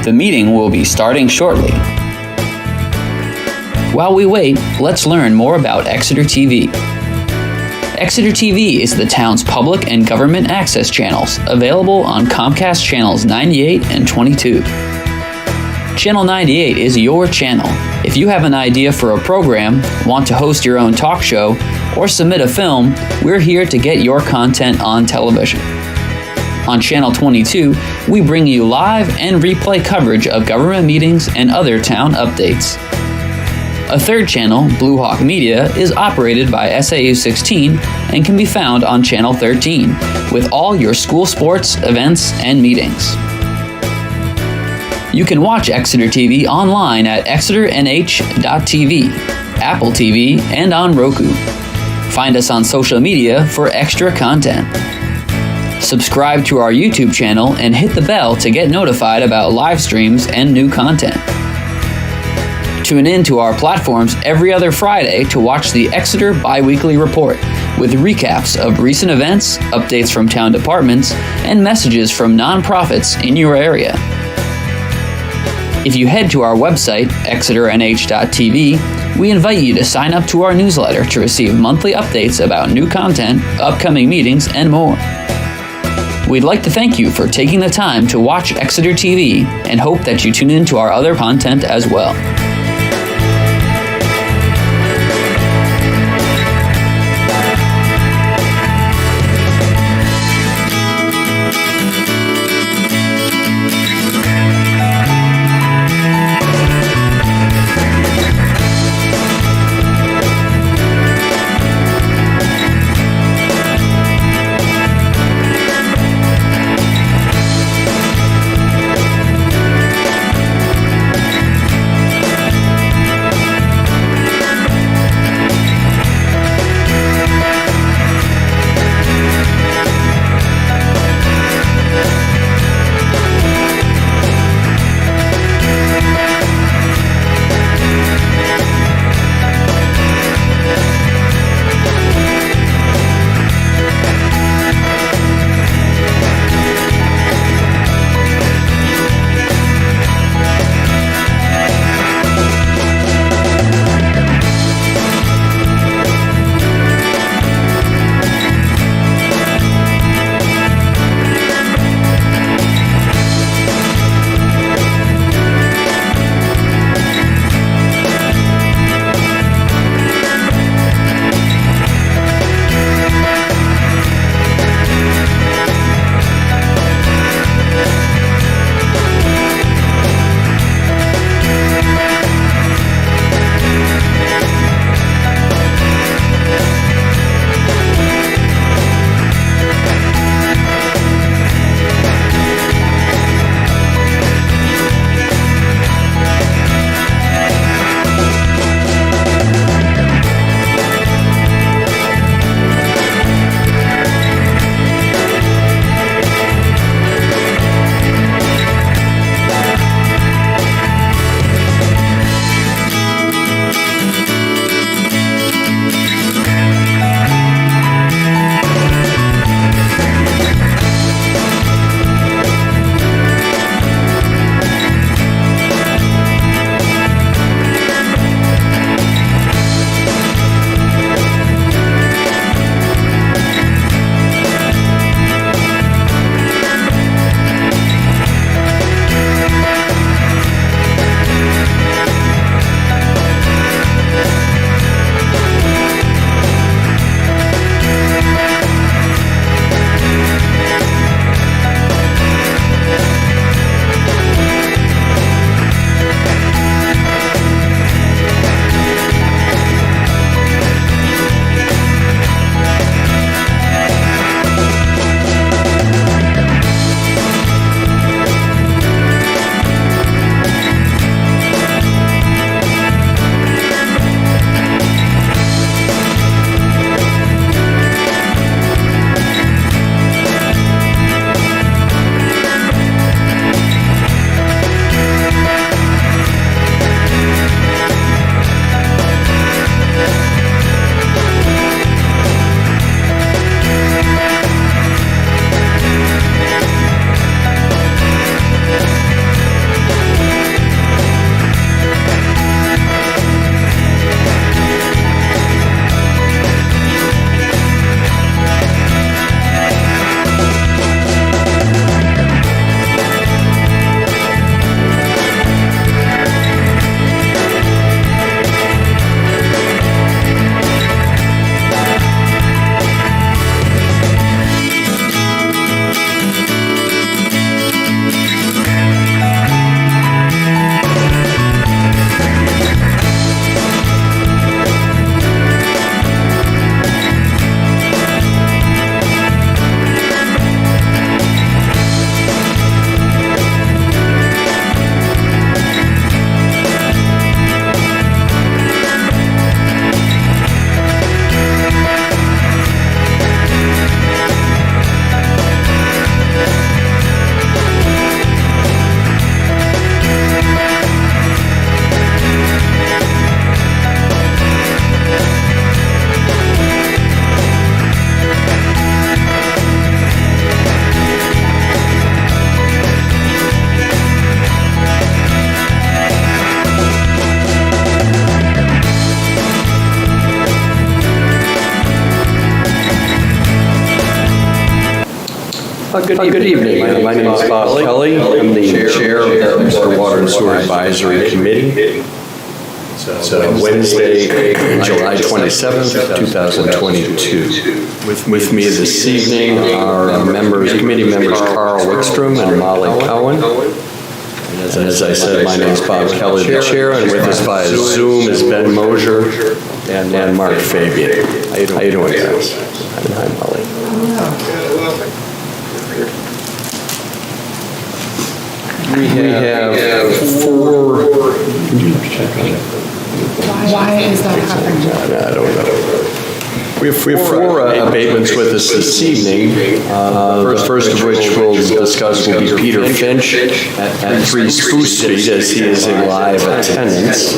The meeting will be starting shortly. While we wait, let's learn more about Exeter TV. Exeter TV is the town's public and government access channels, available on Comcast channels 98 and 22. Channel 98 is your channel. If you have an idea for a program, want to host your own talk show, or submit a film, we're here to get your content on television. On Channel 22, we bring you live and replay coverage of government meetings and other town updates. A third channel, Blue Hawk Media, is operated by SAU 16 and can be found on Channel 13, with all your school sports, events, and meetings. You can watch Exeter TV online at exeternh.tv, Apple TV, and on Roku. Find us on social media for extra content. Subscribe to our YouTube channel and hit the bell to get notified about live streams and new content. Tune in to our platforms every other Friday to watch the Exeter Biweekly Report, with recaps of recent events, updates from town departments, and messages from nonprofits in your area. If you head to our website, exeternh.tv, we invite you to sign up to our newsletter to receive monthly updates about new content, upcoming meetings, and more. We'd like to thank you for taking the time to watch Exeter TV and hope that you tune in to our other content as well. Good evening. My name is Bob Kelly. I'm the chair of the Exeter Water and Sewer Advisory Committee. It's Wednesday, July 27th, 2022. With me this evening are committee members Carl Wickstrom and Molly Cohen. And as I said, my name is Bob Kelly, the chair, and with us via Zoom is Ben Mosier and Mark Fabian. How you doing, guys? Hi, Molly. We have four. Why is that happening? I don't know. We have four abatements with us this evening. The first of which we'll discuss will be Peter Finch at 3 Spruce Street, as he is in live attendance.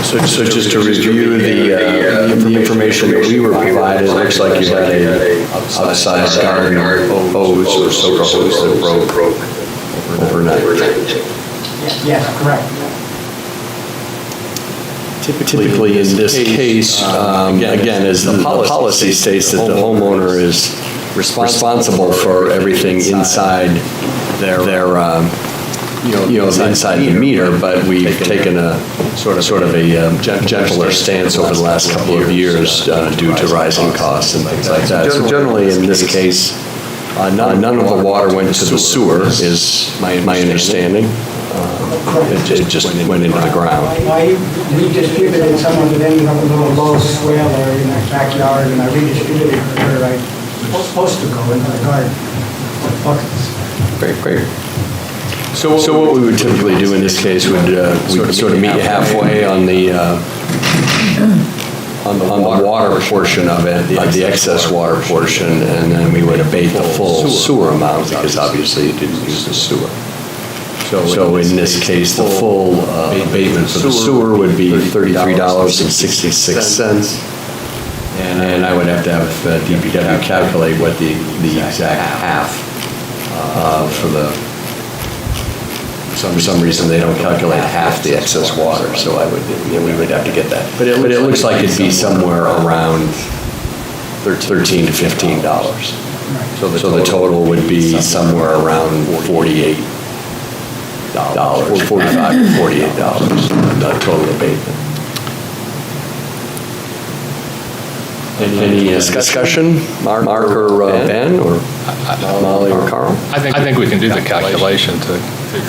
So just to review the information that we were provided, it looks like you had a outside garden hose or soaker hose that broke overnight. Yes, correct. Typically in this case, again, as the policy states that the homeowner is responsible for everything inside their inside the meter, but we've taken a sort of a gentler stance over the last couple of years due to rising costs and things like that. So generally, in this case, none of the water went to the sewer, is my understanding. It just went into the ground. I redistributed some of it, ended up a little low swale area in my backyard, and I redistributed it where I was supposed to go into the garden with buckets. Great. So what we would typically do in this case would we would sort of meet halfway on the water portion of it, the excess water portion, and then we would abate the full sewer amount, because obviously it didn't use the sewer. So in this case, the full abatement for the sewer would be $33.66. And I would have to have DPW calculate what the exact half for for some reason they don't calculate half the excess water, so we would have to get that. But it looks like it'd be somewhere around $13 to $15. So the total would be somewhere around $48, $45 to $48, the total abatement. Any discussion, Mark or Ben, or Molly or Carl? I think we can do the calculation to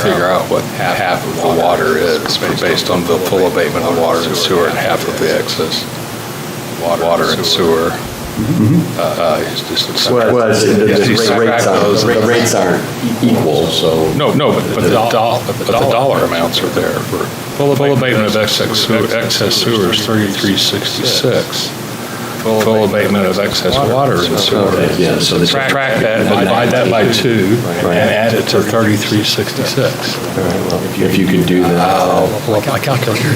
figure out what half of the water is based on the full abatement of water and sewer and half of the excess water and sewer. The rates aren't equal, so. No, but the dollar amounts are there. For full abatement of excess sewer is $33.66. Full abatement of excess water and sewer. Yeah, so Subtract that, divide that by 2, and add it to $33.66. All right, well, if you could do that. I'll pull up my calculator.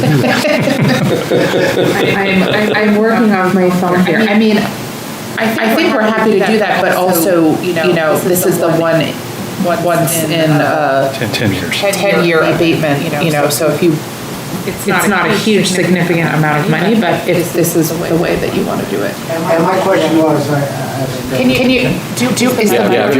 I'm working off my phone here. I mean, I think we're happy to do that, but also, this is the once in 10 years. 10-year abatement, so if you, it's not a huge significant amount of money, but if this is the way that you want to do it. And my question was, Can you do, is the Yeah, if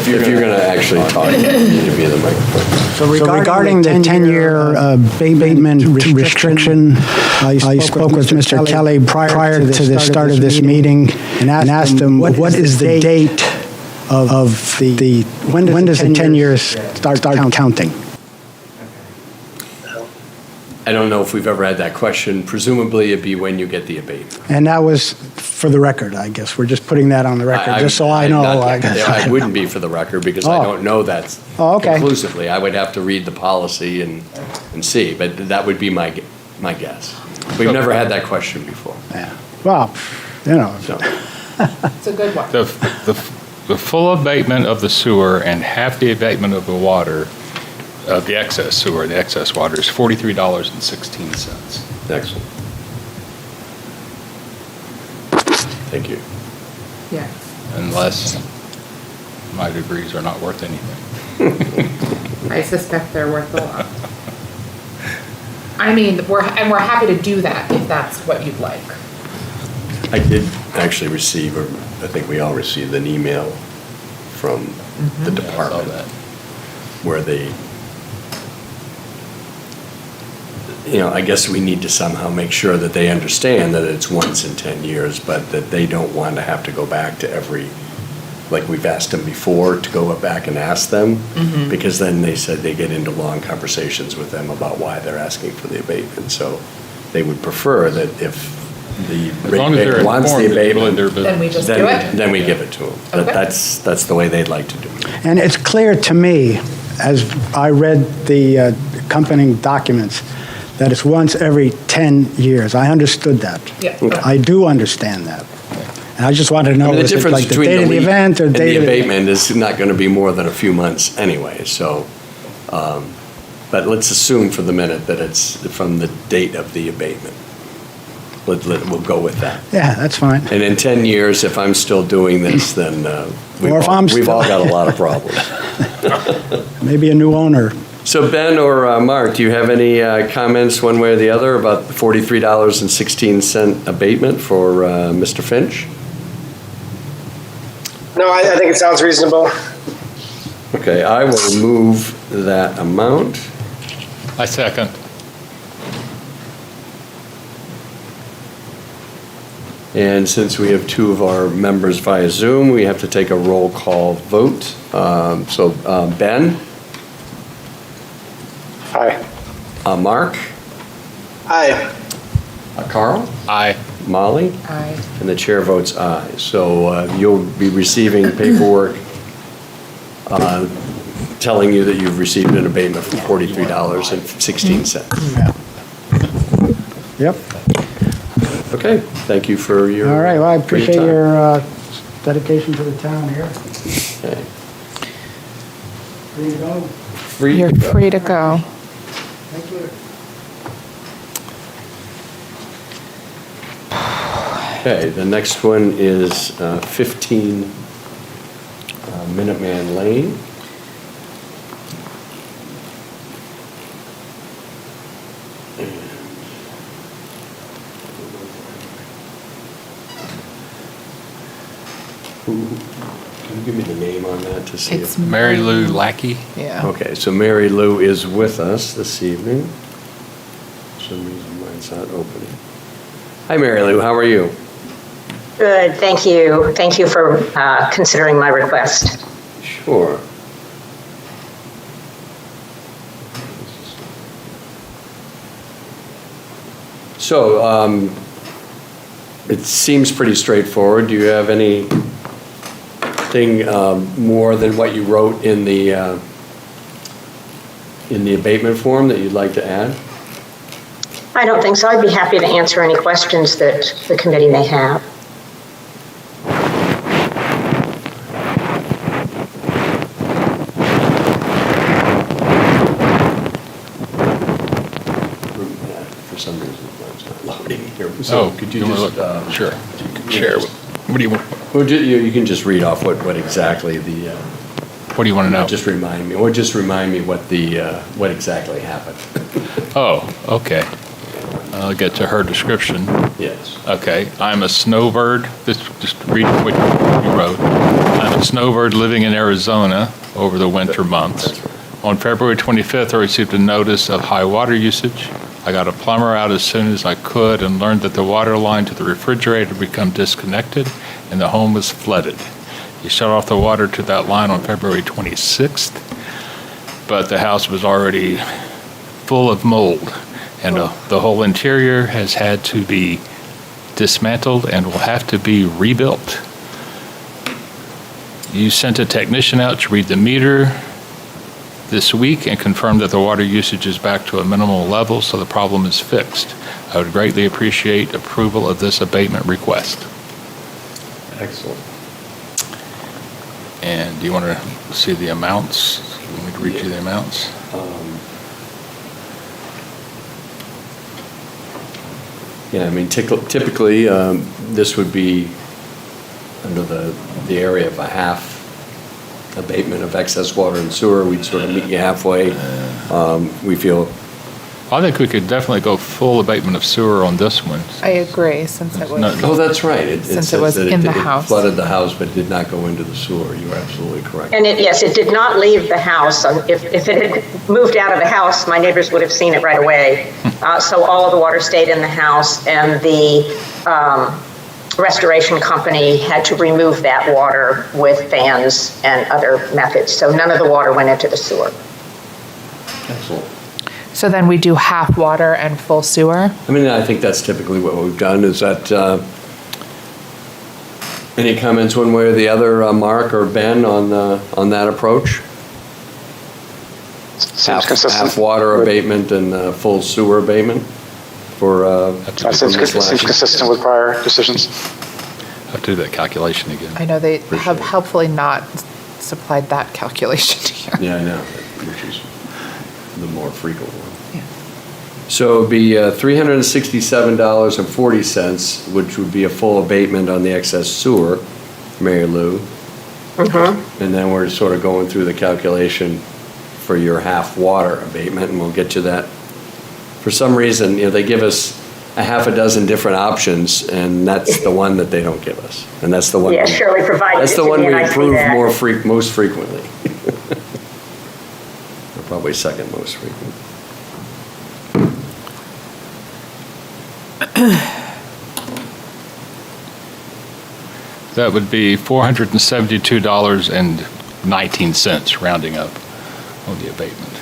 you're gonna actually talk, you need to be in the microphone. So regarding the 10-year abatement restriction, I spoke with Mr. Kelly prior to the start of this meeting and asked him, what is the date of when does the 10 years start counting? I don't know if we've ever had that question. Presumably it'd be when you get the abatement. And that was for the record, I guess. We're just putting that on the record, just so I know. It wouldn't be for the record because I don't know that okay. conclusively. I would have to read the policy and see, but that would be my guess. We've never had that question before. Yeah. Well, So, It's a good one. The full abatement of the sewer and half the abatement of the water, of the excess sewer and the excess water, is $43.16. excellent. Thank you. Yeah. Unless my degrees are not worth anything. I suspect they're worth a lot. I mean, we're happy to do that if that's what you'd like. I did actually receive, or I think we all received an email from the department where they, I guess we need to somehow make sure that they understand that it's once in 10 years, but that they don't want to have to go back to every, like we've asked them before, to go back and ask them, because then they said they get into long conversations with them about why they're asking for the abatement. So they would prefer that if the ratepayer wants the abatement, Then we just do it? then we give it to them. Okay. That's the way they'd like to do it. And it's clear to me, as I read the accompanying documents, that it's once every 10 years. I understood that. Yeah. Okay. I do understand that. And I just wanted to know, I mean, the is it difference like the between date the of the leak event or and date the of abatement is not going to be more than a few months anyway, so, but let's assume for the minute that it's from the date of the abatement. We'll go with that. Yeah, that's fine. And in 10 years, if I'm still doing this, then Or if I'm we've still- all got a lot of problems. Maybe a new owner. So Ben or Mark, do you have any comments one way or the other about the $43.16 abatement for Mr. Finch? No, I think it sounds reasonable. Okay, I will move that amount. I second. And since we have two of our members via Zoom, we have to take a roll call vote. So Ben, Aye. Mark, Aye. Carl, Aye. Molly, Aye. and the chair votes aye. So you'll be receiving paperwork telling you that you've received an abatement for $43.16. Yep. Okay, thank you for your. All right, well, I for appreciate time. your dedication to the town here. Okay. Free to go. Free. You're free to go. Thank you. Okay, the next one is 15 Minuteman Lane. Can you give me the name on that to see It's if? Mary Lou Lackey. Yeah. Okay, so Mary Lou is with us this evening. For some reason mine's not opening. Hi, Mary Lou, how are you? Good, thank you. Thank you for considering my request. Sure. So, it seems pretty straightforward. Do you have anything more than what you wrote in the abatement form that you'd like to add? I don't think so. I'd be happy to answer any questions that the committee may have. For some reason, it's not loading here. Oh, So could you wanna just? look? Sure. Share. What do you want? Well, you can just read off what exactly the, What do you want to know? just remind me what exactly happened. Oh, okay. I'll get to her description. Yes. Okay, I'm a snowbird, just read what you wrote. I'm a snowbird living in Arizona over the winter months. That's right. On February 25th, I received a notice of high water usage. I got a plumber out as soon as I could and learned that the water line to the refrigerator had become disconnected and the home was flooded. He shut off the water to that line on February 26th, but the house was already full of mold, and the whole interior has had to be dismantled and will have to be rebuilt. You sent a technician out to read the meter this week and confirmed that the water usage is back to a minimal level, so the problem is fixed. I would greatly appreciate approval of this abatement request. Excellent. And do you want to see the amounts? You want me to read you the amounts? Yeah, I mean, typically, this would be under the area of a half abatement of excess water and sewer. We'd sort of meet you halfway. We feel I think we could definitely go full abatement of sewer on this one. I agree, since it was. No- Oh, that's right. Since says it was that in the it house. flooded the house but did not go into the sewer. You're absolutely correct. And yes, it did not leave the house. If it had moved out of the house, my neighbors would have seen it right away. So all of the water stayed in the house, and the restoration company had to remove that water with fans and other methods. So none of the water went into the sewer. Excellent. So then we do half water and full sewer? I mean, I think that's typically what we've done. Is that, any comments one way or the other, Mark or Ben, on that approach? Seems consistent. Half water abatement and full sewer abatement for. That seems consistent with prior decisions. I have to do that calculation again. I know they Appreciate have it. helpfully not supplied that calculation here. Yeah, I know, which is the more frequent one. Yeah. So it'd be $367.40, which would be a full abatement on the excess sewer, Mary Lou. And then we're sort of going through the calculation for your half water abatement, and we'll get to that. For some reason, they give us a half a dozen different options, and that's the one that they don't give us. And that's the one. Yeah, Shirley provided That's it the to one me, we and I see approve that. most frequently. Or probably second most frequent. That would be $472.19, rounding up on the abatement.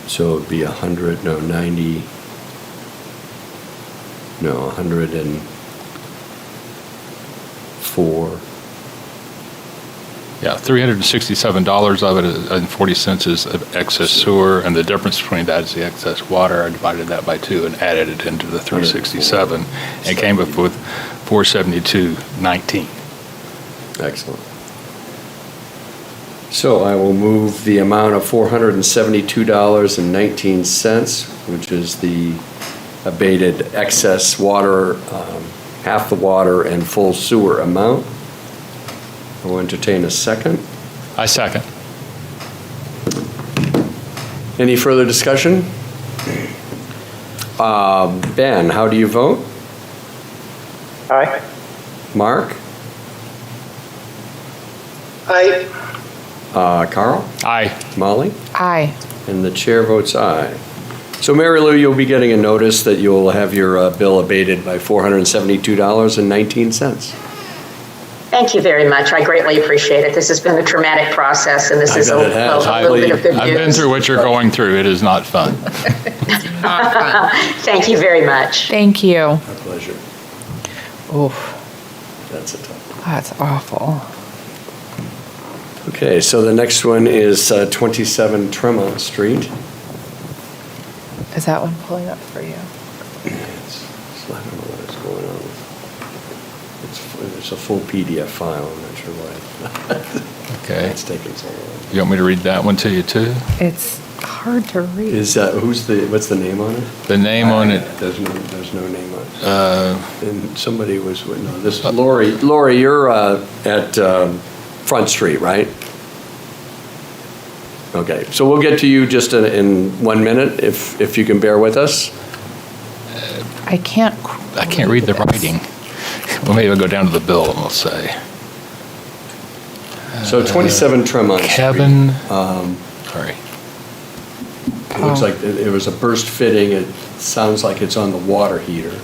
So it'd be 100, no, 90, no, 104. Yeah, $367 of it and 40 cents is of excess sewer, and the difference between that is the excess water. I divided that by 2 and added it into the 367, and came up with 472.19. Excellent. So I will move the amount of $472.19, which is the abated excess water, half the water and full sewer amount. I will entertain a second. I second. Any further discussion? Ben, how do you vote? Aye. Mark? Aye. Carl? Aye. Molly? Aye. And the chair votes aye. So Mary Lou, you'll be getting a notice that you'll have your bill abated by $472.19. Thank you very much. I greatly appreciate it. This has been a traumatic process, and this I is a bet it has. little bit of good news. I've been through what you're going through. It is not fun. Thank you very much. Thank you. Our pleasure. Oof, That's a tough one. that's awful. Okay, so the next one is 27 Tremont Street. Is that one pulling up for you? I don't know what is going on. It's a full PDF file, I'm not sure why. Okay. It's taking so long. You want me to read that one to you, too? It's hard to read. Is, what's the name on it? The name on it, There's no name on it. uh, And somebody was, no, this is Lori. Lori, you're at Front Street, right? Okay, so we'll get to you just in 1 minute, if you can bear with us. I can't read the writing. Well, maybe I'll go down to the bill and we'll say. So 27 Tremont Street. Kevin, sorry. It looks like it was a burst fitting. It sounds like it's on the water heater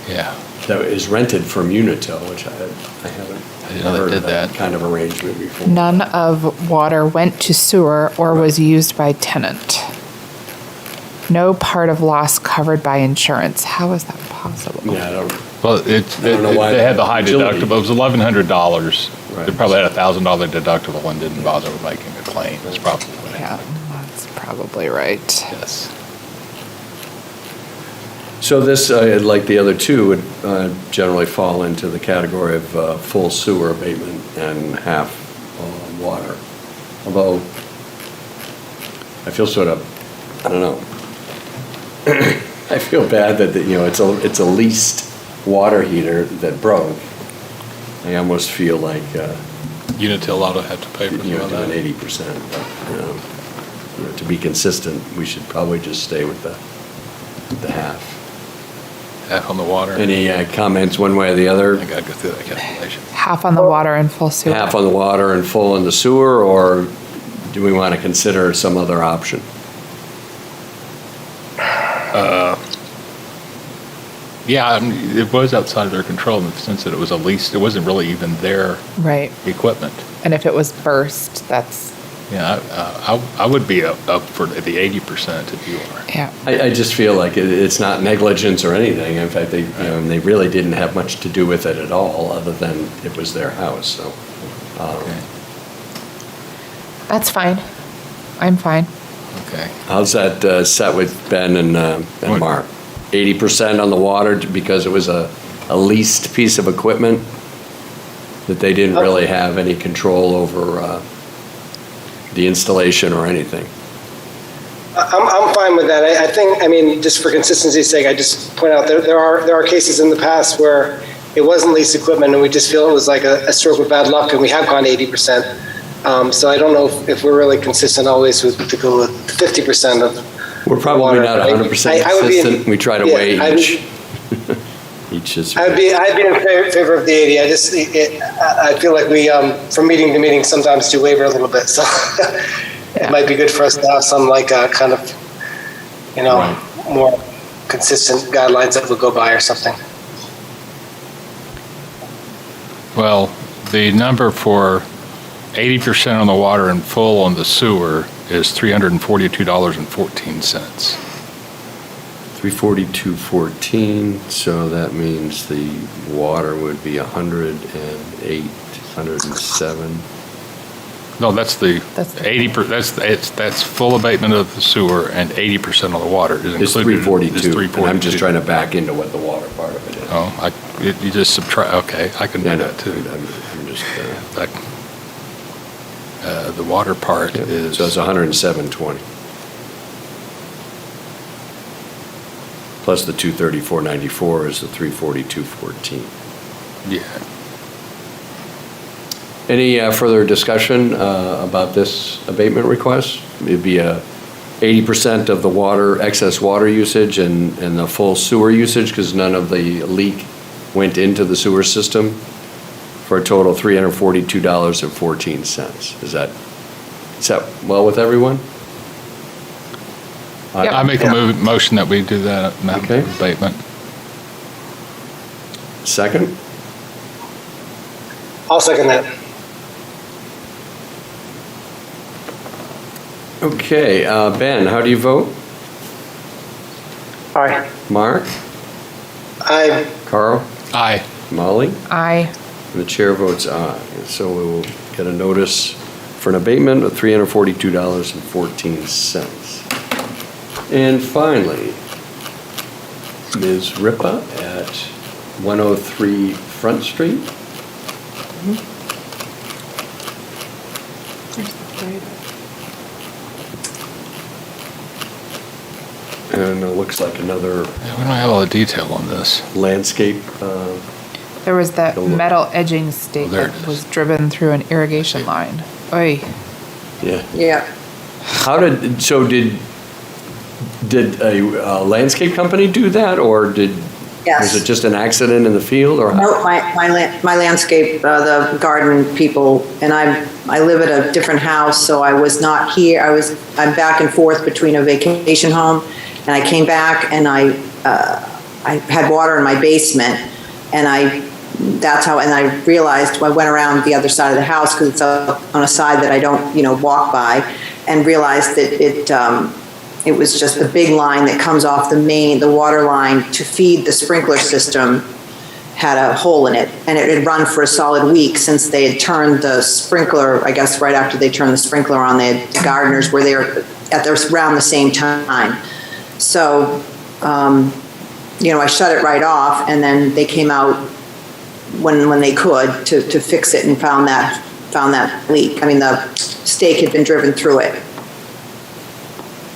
Yeah. that is rented from Unitil, which I haven't I didn't know they heard did of that that. kind of arrangement before. None of water went to sewer or was used by tenant. No part of loss covered by insurance. How is that possible? Yeah, I don't, Well, I don't know why they had the high utility- deductible. It was $1,100. Right. They probably had a $1,000 deductible and didn't bother with making a claim. That's probably what Yeah, happened. that's probably right. Yes. so this, like the other two, would generally fall into the category of full sewer abatement and half water. Although, I feel sort of, I don't know. I feel bad that, it's a leased water heater that broke. I almost feel like, Unitil ought to have to pay for some of doing that. 80%. But, to be consistent, we should probably just stay with the the half. Half on the water. Any comments one way or the other? I gotta go through that calculation. Half on the water and full sewer. Half on the water and full in the sewer, or do we want to consider some other option? Yeah, I mean, it was outside of their control in the sense that it was a lease. It wasn't really even their Right. equipment. And if it was burst, that's, Yeah, I would be up for the 80% if you are. yeah. I just feel like it's not negligence or anything. In fact, they really didn't have much to do with it at all, other than it was their house, so. That's fine. I'm fine. Okay. How's that set with Ben and Mark? 80% on the water because it was a leased piece of equipment that they didn't really have any control over the installation or anything. I'm fine with that. I think, I mean, just for consistency's sake, I just point out there are cases in the past where it wasn't leased equipment and we just feel it was like a stroke of bad luck and we have gone 80%. So I don't know if we're really consistent always to go with 50% of We're probably water. not 100% I would be in- consistent. We try to yeah, weigh I would- each. Each is. I'd be in favor of the 80. I feel like we, from meeting to meeting, sometimes do waver a little bit. So it might be good for us to have some kind of, more consistent guidelines that we'll go by or something. Well, the number for 80% on the water and full on the sewer is $342.14. 342.14, so that means the water would be 108, 107. No, that's the That's- 80%. That's full abatement of the sewer, and 80% of the water is included. It's 342, Is and I'm just trying to back into what the water part of it is. Oh, you just subtract. Okay, I can do Yeah, no, that too. I'm just, Like, the water part yeah, is. so it's 107.20. Plus the 234.94 is the 342.14. Yeah. Any further discussion about this abatement request? It'd be 80% of the water, excess water usage and the full sewer usage, because none of the leak went into the sewer system, for a total of $342.14. Is that well with everyone? Yep. I make a motion that we do that amount Okay. of abatement. Second? I'll second that. Okay, Ben, how do you vote? Aye. Mark? Aye. Carl? Aye. Molly? I, And the chair votes aye. So we will get a notice for an abatement of $342.14. And finally, Ms. Ripa at 103 Front Street. And it looks like another Yeah, we don't have all the detail on this. landscape. there was that Go look. metal edging stake Oh, there that it is. was driven through an irrigation line. Oy. Yeah. Yeah. Did a landscape company do that, or was Yes. it just an accident in the field, or? No, my landscape, the garden people, and I live at a different house, so I was not here. I'm back and forth between a vacation home, and I came back and I had water in my basement, and I realized, I went around the other side of the house because it's on a side that I don't, walk by, and realized that it was just a big line that comes off the water line to feed the sprinkler system had a hole in it, and it had run for a solid week since they had turned the sprinkler, I guess right after they turned the sprinkler on, the gardeners were there around the same time. So, I shut it right off, and then they came out when they could to fix it and found that leak. I mean, the stake had been driven through it.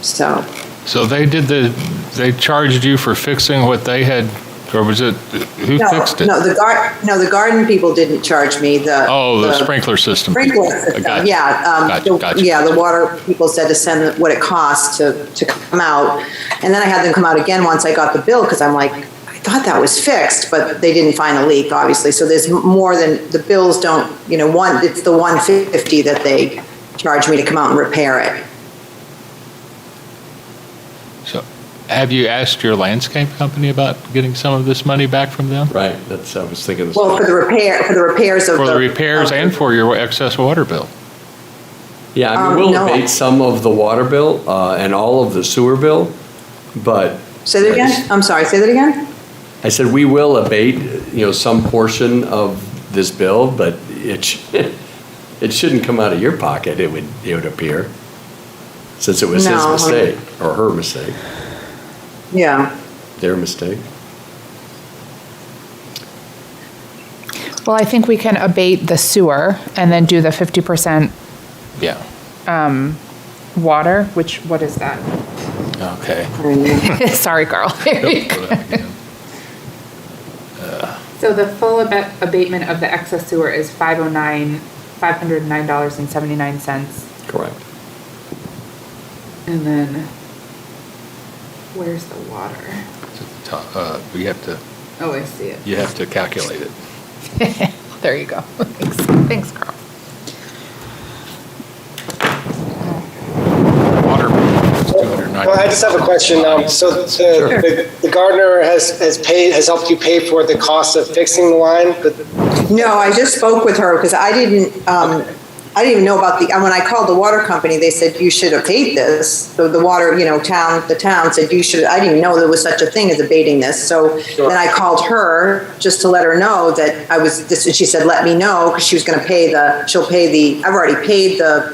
So So they charged you for fixing what they had Or was it, who fixed it? No, the garden people didn't charge me. The sprinkler system. Sprinkler system, Gotcha. yeah. Gotcha. Yeah, the water people said to send what it cost to come out. And then I had them come out again once I got the bill, because I'm like, I thought that was fixed, but they didn't find a leak, obviously. So there's more than, the bills don't, it's the $150 that they charge me to come out and repair it. So, have you asked your landscape company about getting some of this money back from them? Right, that's, I was thinking. Well, for the repairs of For the repairs and for your excess water bill? Yeah, I mean, we'll no. abate some of the water bill and all of the sewer bill, but. Say that again? I'm sorry, say that again? I said, we will abate, some portion of this bill, but it shouldn't come out of your pocket, it would appear, since it was his No. mistake, or her mistake, Yeah. their mistake. Well, I think we can abate the sewer and then do the 50% Yeah. water, what is that? Okay. Sorry, Carl. So the full abatement of the excess sewer is $509.79. Correct. And then, where's the water? You have to, Oh, I see it. you have to calculate it. There you go. Thanks, Carl. Water is $290. Well, I just have a question. So the gardener has helped you pay for the cost of fixing the line, but No, I just spoke with her because I didn't even know about when I called the water company, they said you should abate this. So the water, the town said you should, I didn't even know there was such a thing as abating this. So then I called her just to let her know that I was this, and she said, let me know, because she was going to I've already paid the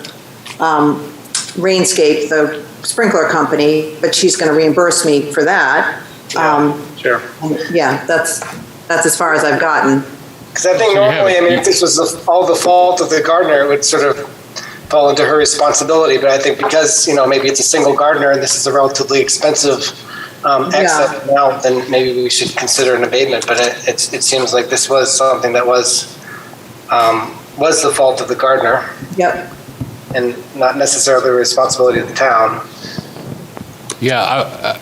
Rainscape, the sprinkler company, but she's going to reimburse me for that. sure. Yeah, that's as far as I've gotten. Because I think normally, if this was all the fault of the gardener, it would sort of fall into her responsibility. But I think because, maybe it's a single gardener and this is a relatively expensive exit now, then maybe we should consider an abatement. But it seems like this was something that was the fault of the gardener. Yep. And not necessarily the responsibility of the town. Yeah,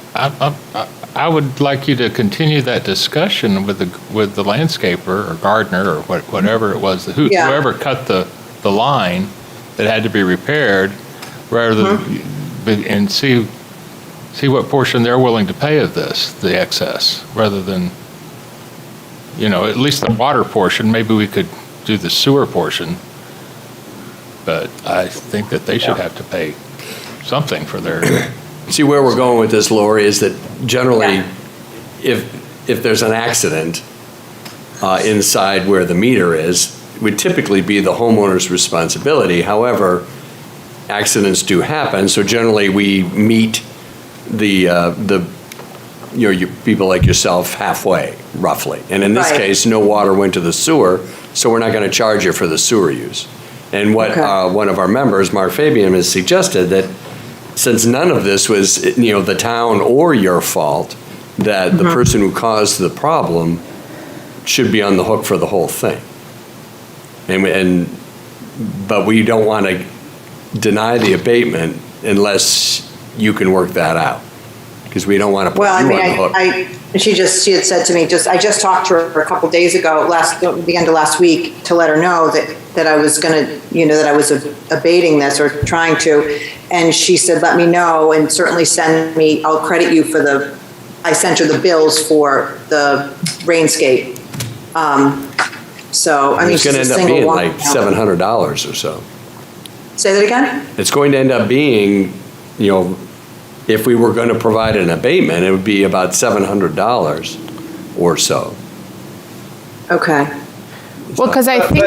I would like you to continue that discussion with the landscaper or gardener or whatever it was, whoever cut the line that had to be repaired, rather than and see what portion they're willing to pay of this, the excess, rather than, at least the water portion. Maybe we could do the sewer portion, but I think that they should have to pay something for their. See, where we're going with this, Lori, is that generally, if there's an accident inside where the meter is, it would typically be the homeowner's responsibility. However, accidents do happen, so generally we meet the people like yourself halfway, roughly. And in this case, no water went to the sewer, so we're not going to charge you for the sewer use. And what one of our members, Mark Fabian, has suggested that since none of this was, the town or your fault, that the person who caused the problem should be on the hook for the whole thing. But we don't want to deny the abatement unless you can work that out, because we don't want to put you on the hook. She had said to me, I just talked to her a couple days ago, the end of last week, to let her know that I was going to, that I was abating this or trying to. And she said, let me know and certainly I'll credit you for I sent her the bills for the Rainscape. So, it's going to end up being like $700 or so. Say that again? It's going to end up being, if we were going to provide an abatement, it would be about $700 or so. Okay. Well, because I think.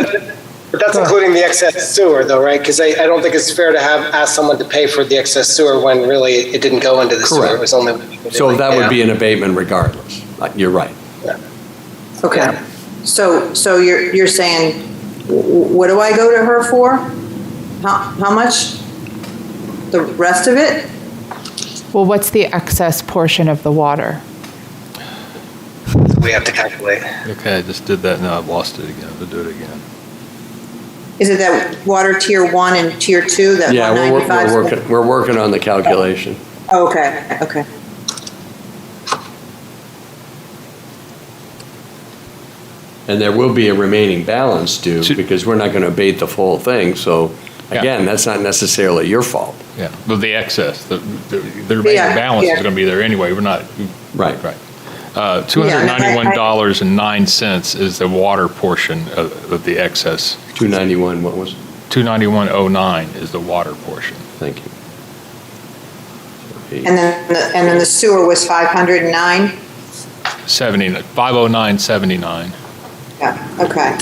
But that's including the excess sewer, though, right? Because I don't think it's fair to ask someone to pay for the excess sewer when really it didn't go into the sewer. It was only. So that would be an abatement regardless. You're right. Yeah. Okay. Yeah. So you're saying, what do I go to her for? How much? The rest of it? Well, what's the excess portion of the water? we have to calculate. Okay, I just did that, now I've lost it again, to do it again. Is it that water tier 1 and tier 2, that Yeah, 195? we're working on the calculation. Oh, okay, okay. And there will be a remaining balance due, because we're not going to abate the full thing, so, again, that's not necessarily your fault. Yeah, but the excess, the remaining Yeah, balance is yeah. going to be there anyway, we're not. Right. Right. $291.09 is the water portion of the excess. 291, what was it? 291.09 is the water portion. Thank you. And then the sewer was 509? 509.79. Yeah, okay.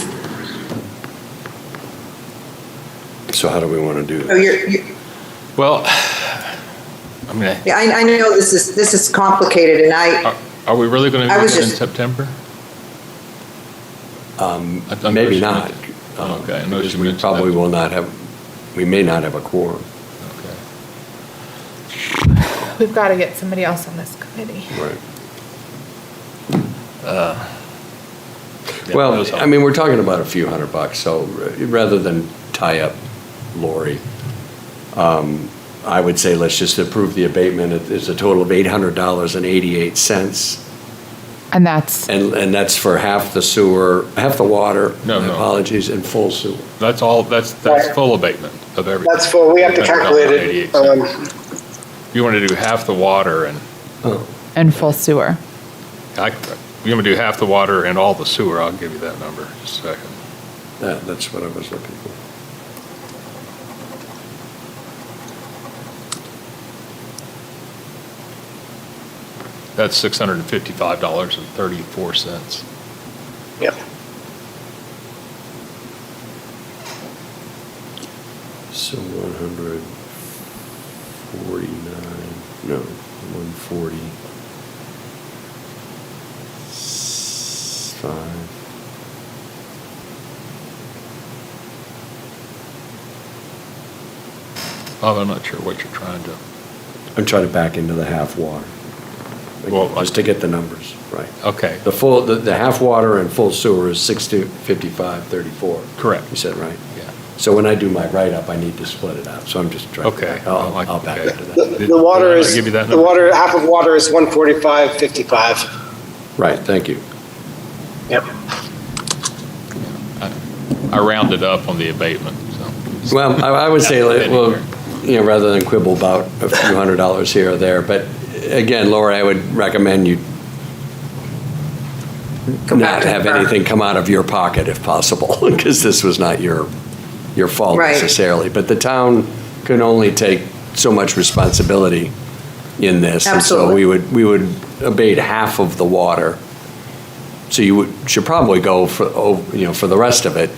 So how do we want to do So that? you're Well, I mean, yeah, I know this is complicated, and are we really going to I do was that in just- September? Maybe not. Okay, I know Because you we mentioned probably that. will not have, we may not have a quorum. Okay. We've got to get somebody else on this committee. Right. Yeah, Well, those- I mean, we're talking about a few $100, so rather than tie up Lori, I would say let's just approve the abatement. It's a total of $800.88. And that's, And that's for half the sewer, half the water, No, no. apologies, and full sewer. That's all, that's full abatement of everything. That's full, we have to calculate it. You want to do half the water and, and full sewer. you want to do half the water and all the sewer, I'll give you that number in just a second. That's what I was looking for. That's $655.34. Yep. So 149, no, 140. 5. Bob, I'm not sure what you're trying to. I'm trying to back into the half water. Well, Just to get the numbers right. Okay, The half water and full sewer is 655.34. correct. You said right? Yeah. So when I do my write-up, I need to split it out, so I'm just trying. Okay. I'll back Okay. into that. The water Did I is, give you that the number? water, half of water is 145.55. Right, thank you. Yep. I rounded up on the abatement, so. Well, I would say, Yeah, well, rather than quibble about a few $100 here or there, but again, Laura, I would recommend you not have anything come out of your pocket if possible, because this was not your fault Right. necessarily. But the town can only take so much responsibility in this. And so Absolutely. we would abate half of the water. So you should probably go for the rest of it,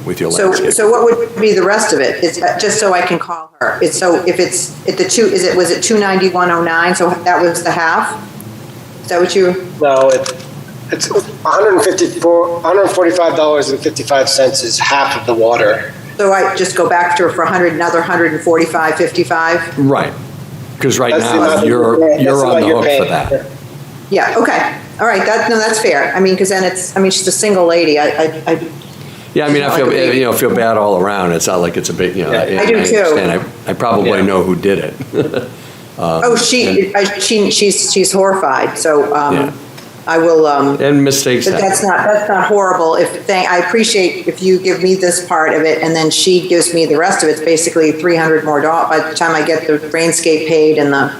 with your landscape. So what would be the rest of it? It's just so I can call her. It's so if it's at the two, was it 291.09? So that was the half? Is that what you? No, it's $145.55 is half of the water. So I just go back to her for another 145.55? Right, because right That's the now, amount you're that's on the the amount you're hook for paying. that. Yeah, okay. All right, that's fair. I mean, because then she's a single lady. Yeah, I mean, I It's not feel, like a big- feel bad all around. It's not like it's a big, I do too. understand. I probably Yeah. know who did it. She's horrified, so Yeah. I will, And mistakes but happen. that's not horrible. I appreciate if you give me this part of it and then she gives me the rest of it. It's basically $300 more. By the time I get the Rainscape paid and the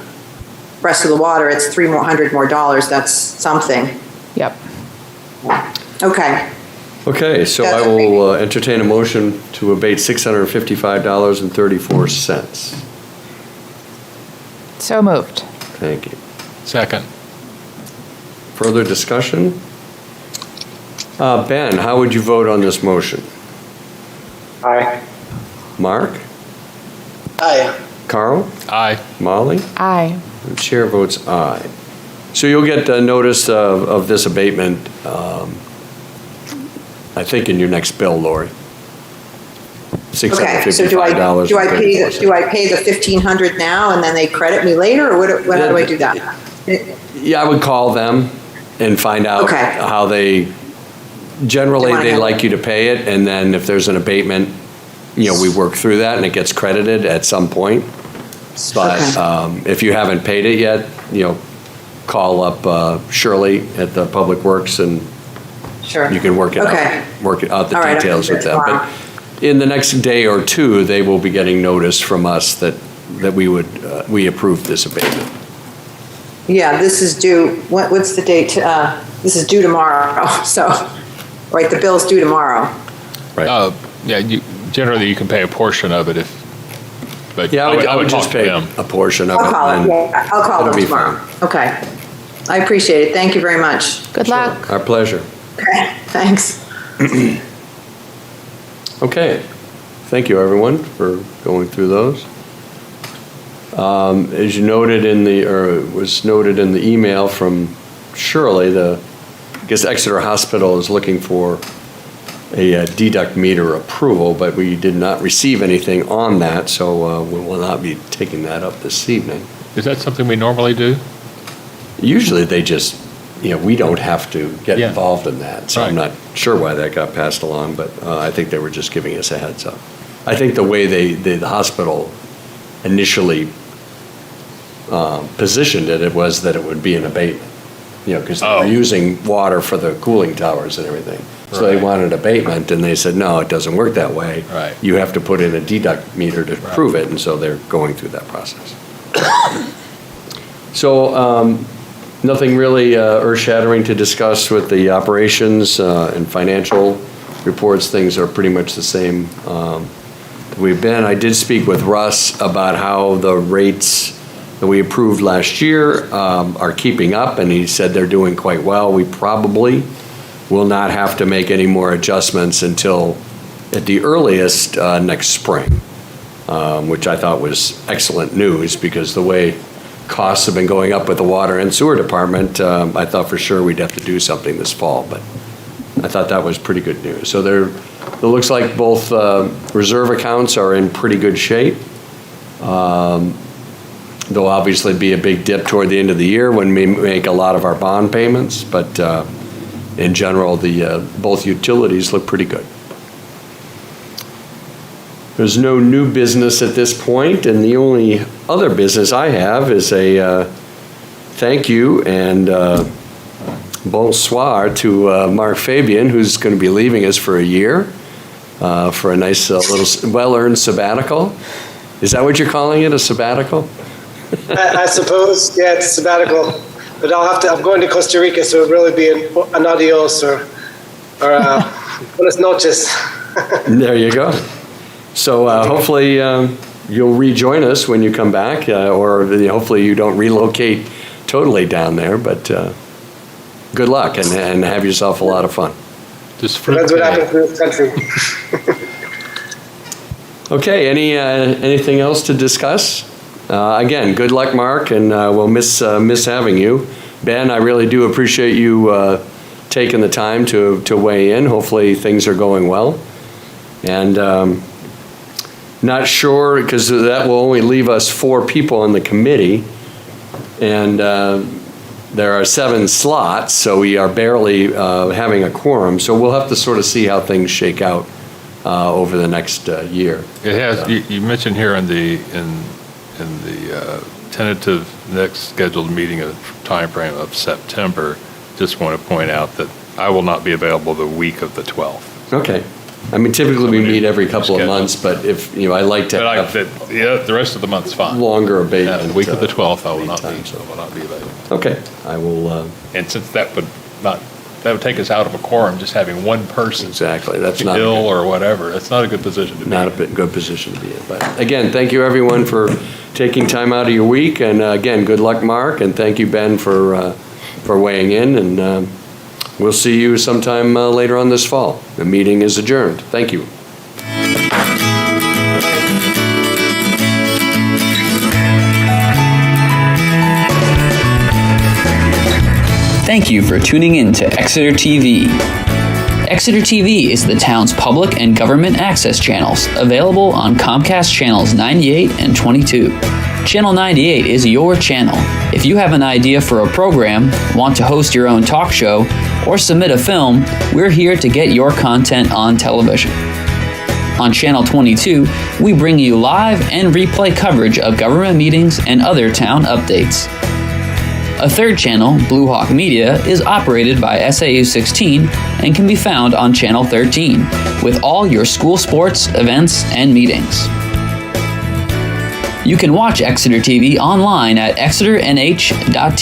rest of the water, it's $300 more. That's something. Yep. Okay. Okay, so I will entertain a motion to abate $655.34. So moved. Thank you. Second. Further discussion? Ben, how would you vote on this motion? Aye. Mark? Aye. Carl? Aye. Molly? Aye. The chair votes aye. So you'll get a notice of this abatement, I think, in your next bill, Lori. Okay, so do I pay the $1,500 now and then they credit me later, or how do I do that? Yeah, I would call them and find out Okay. how generally wanna they handle like you to pay it, and then if there's an abatement, we work through that and it gets credited at some point. But if you haven't paid it yet, call up Shirley at the Public Works and Sure. you can work it Okay. out, work out the All right, I'll details do with that them. tomorrow. But in the next day or two, they will be getting notice from us that we approved this abatement. Yeah, this is due, what's the date? This is due tomorrow, so, right, the bill's due tomorrow. Right. Yeah, generally you can pay a portion of it but Yeah, I would talk just to pay them. a portion of it. I'll call and them, yeah, I'll call it'll them be tomorrow. fine. Okay. I appreciate it, thank you very much. Good luck. Our pleasure. Okay, thanks. Okay. Thank you, everyone, for going through those. As you noted was noted in the email from Shirley, I guess Exeter Hospital is looking for a deduct meter approval, but we did not receive anything on that, so we will not be taking that up this evening. Is that something we normally do? Usually they just, we don't have to get Yeah. involved in that, so I'm Right. not sure why that got passed along, but I think they were just giving us a heads up. I think the way the hospital initially positioned it was that it would be an abatement, because they Oh. were using water for the cooling towers and everything. So they Right. wanted abatement, and they said, no, it doesn't work that way. Right. You have to put in a deduct meter to prove it, and so they're going through that process. So, nothing really earth-shattering to discuss with the operations and financial reports. Things are pretty much the same we've been. I did speak with Russ about how the rates that we approved last year are keeping up, and he said they're doing quite well. We probably will not have to make any more adjustments until, at the earliest, next spring, which I thought was excellent news, because the way costs have been going up with the water and sewer department, I thought for sure we'd have to do something this fall, but I thought that was pretty good news. So it looks like both reserve accounts are in pretty good shape. There'll obviously be a big dip toward the end of the year when we make a lot of our bond payments, but in general, both utilities look pretty good. There's no new business at this point, and the only other business I have is a thank you and bonsoir to Mark Fabian, who's going to be leaving us for a year for a nice little well-earned sabbatical. Is that what you're calling it, a sabbatical? I suppose, yeah, it's sabbatical. But I'm going to Costa Rica, so it'll really be an adios or buenas noches. There you go. So hopefully you'll rejoin us when you come back, or hopefully you don't relocate totally down there, but good luck and have yourself a lot of fun. Depends what happens in this country. Okay, anything else to discuss? Again, good luck, Mark, and we'll miss having you. Ben, I really do appreciate you taking the time to weigh in. Hopefully things are going well. And not sure, because that will only leave us 4 people on the committee, and there are 7 slots, so we are barely having a quorum. So we'll have to sort of see how things shake out over the next year. It has, you mentioned here in the tentative next scheduled meeting of timeframe of September, just want to point out that I will not be available the week of the 12th. Okay. I mean, typically we meet every couple of months, but if, I like to have the rest of the month's fine. longer abatement. Yeah, the week of the 12th, I will not anytime, be, so I will not be available. Okay, I will, And since that would take us out of a quorum, just having one person exactly, that's not. ill or whatever, it's not a good position to be in. Not a good position to be in. But again, thank you everyone for taking time out of your week. And again, good luck, Mark. And thank you, Ben, for weighing in. And we'll see you sometime later on this fall. The meeting is adjourned. Thank you. Thank you for tuning in to Exeter TV. Exeter TV is the town's public and government access channels, available on Comcast channels 98 and 22. Channel 98 is your channel. If you have an idea for a program, want to host your own talk show, or submit a film, we're here to get your content on television. On Channel 22, we bring you live and replay coverage of government meetings and other town updates. A third channel, Blue Hawk Media, is operated by SAU 16 and can be found on Channel 13, with all your school sports, events, and meetings. You can watch Exeter TV online at exeternh.tv